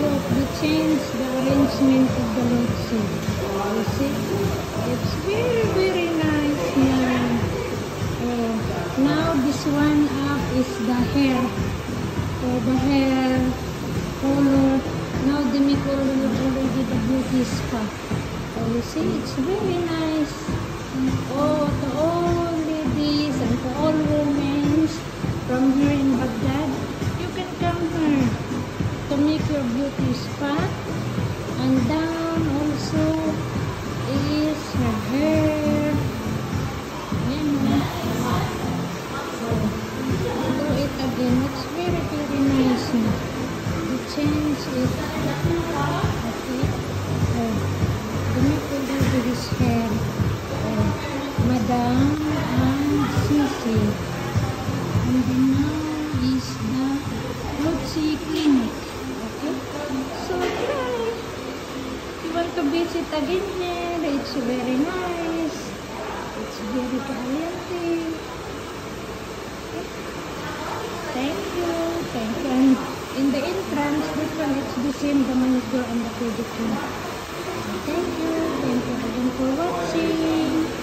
look, they changed the arrangement of the laundry. You see? It's very, very nice now. Now this one up is the hair. So the hair color. Now they make already the beauty spa. So you see, it's very nice. Oh, to all ladies and to all women from here in Baghdad, you can come here to make your beauty spa. And down also is her hair. Do it again. It's very, very nice. You change it. Okay. The make over his hair. Madam and Sisi. And then now is the Lutsi Clinic. Okay. So try. You want to visit again here? It's very nice. It's very caliente. Thank you. Thank you. And in the entrance, this one it's the same, the manicure and the pedicure. Thank you. Thank you again for watching.